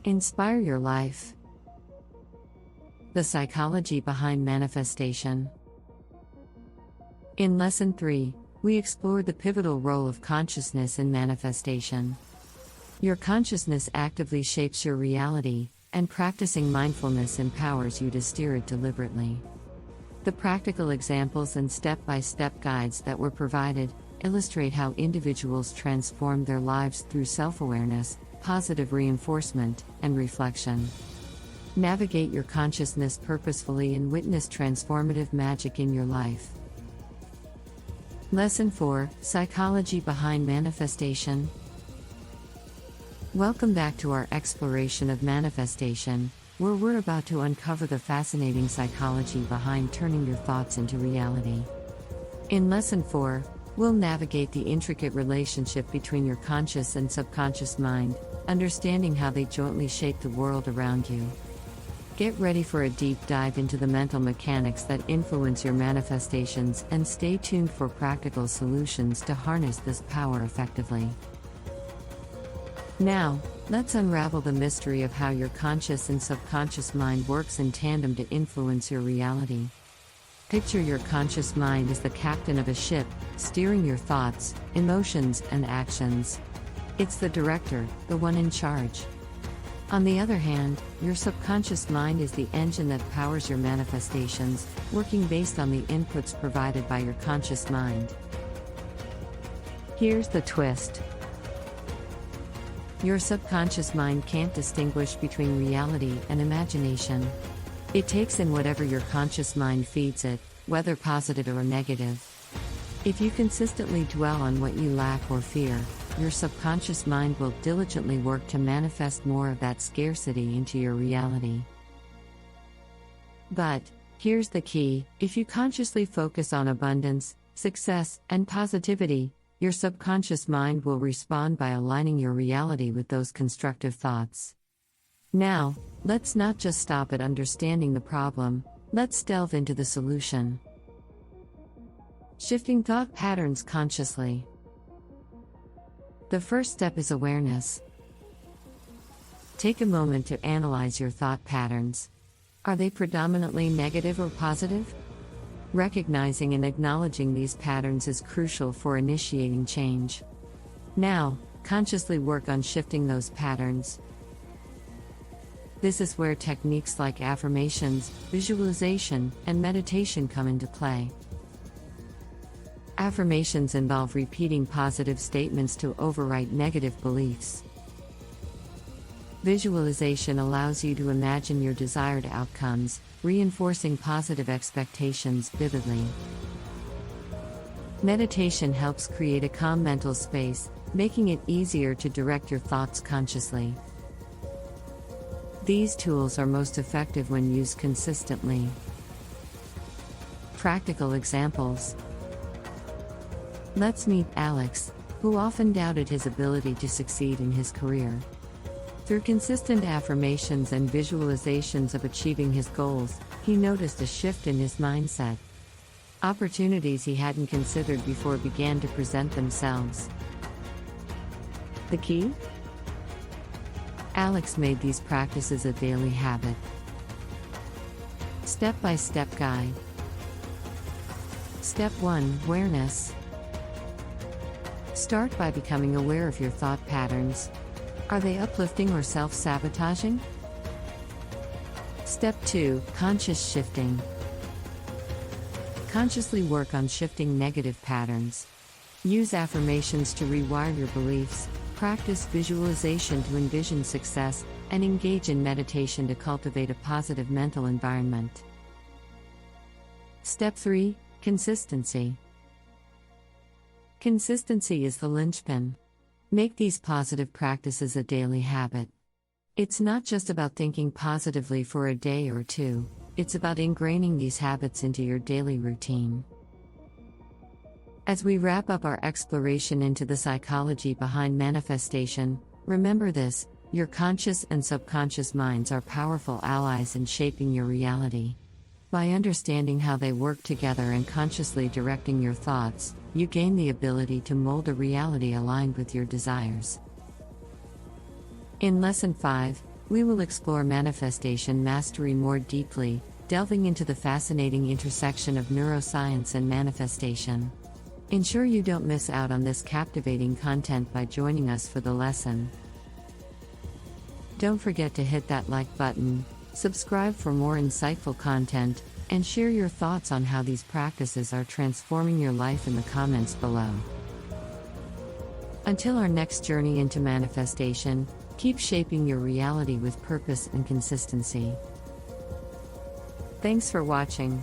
Inspire your life. The psychology behind manifestation. In Lesson 3, we explored the pivotal role of consciousness in manifestation. Your consciousness actively shapes your reality, and practicing mindfulness empowers you to steer it deliberately. The practical examples and step-by-step guides that were provided illustrate how individuals transform their lives through self-awareness, positive reinforcement, and reflection. Navigate your consciousness purposefully and witness transformative magic in your life. Lesson 4: Psychology behind manifestation. Welcome back to our exploration of manifestation, where we're about to uncover the fascinating psychology behind turning your thoughts into reality. In Lesson 4, we'll navigate the intricate relationship between your conscious and subconscious mind, understanding how they jointly shape the world around you. Get ready for a deep dive into the mental mechanics that influence your manifestations, and stay tuned for practical solutions to harness this power effectively. Now, let's unravel the mystery of how your conscious and subconscious mind works in tandem to influence your reality. Picture your conscious mind as the captain of a ship, steering your thoughts, emotions, and actions. It's the director, the one in charge. On the other hand, your subconscious mind is the engine that powers your manifestations, working based on the inputs provided by your conscious mind. Here's the twist. Your subconscious mind can't distinguish between reality and imagination. It takes in whatever your conscious mind feeds it, whether positive or negative. If you consistently dwell on what you lack or fear, your subconscious mind will diligently work to manifest more of that scarcity into your reality. But here's the key: if you consciously focus on abundance, success, and positivity, your subconscious mind will respond by aligning your reality with those constructive thoughts. Now, let's not just stop at understanding the problem, let's delve into the solution. Shifting thought patterns consciously. The first step is awareness. Take a moment to analyze your thought patterns. Are they predominantly negative or positive? Recognizing and acknowledging these patterns is crucial for initiating change. Now, consciously work on shifting those patterns. This is where techniques like affirmations, visualization, and meditation come into play. Affirmations involve repeating positive statements to overwrite negative beliefs. Visualization allows you to imagine your desired outcomes, reinforcing positive expectations vividly. Meditation helps create a calm mental space, making it easier to direct your thoughts consciously. These tools are most effective when used consistently. Practical examples. Let's meet Alex, who often doubted his ability to succeed in his career. Through consistent affirmations and visualizations of achieving his goals, he noticed a shift in his mindset. Opportunities he hadn't considered before began to present themselves. The key? Alex made these practices a daily habit. Step-by-step guide. Step 1: Awareness. Start by becoming aware of your thought patterns. Are they uplifting or self-sabotaging? Step 2: Conscious shifting. Consciously work on shifting negative patterns. Use affirmations to rewire your beliefs, practice visualization to envision success, and engage in meditation to cultivate a positive mental environment. Step 3: Consistency. Consistency is the linchpin. Make these positive practices a daily habit. It's not just about thinking positively for a day or two, it's about ingraining these habits into your daily routine. As we wrap up our exploration into the psychology behind manifestation, remember this: your conscious and subconscious minds are powerful allies in shaping your reality. By understanding how they work together and consciously directing your thoughts, you gain the ability to mold a reality aligned with your desires. In Lesson 5, we will explore manifestation mastery more deeply, delving into the fascinating intersection of neuroscience and manifestation. Ensure you don't miss out on this captivating content by joining us for the lesson. Don't forget to hit that like button, subscribe for more insightful content, and share your thoughts on how these practices are transforming your life in the comments below. Until our next journey into manifestation, keep shaping your reality with purpose and consistency. Thanks for watching.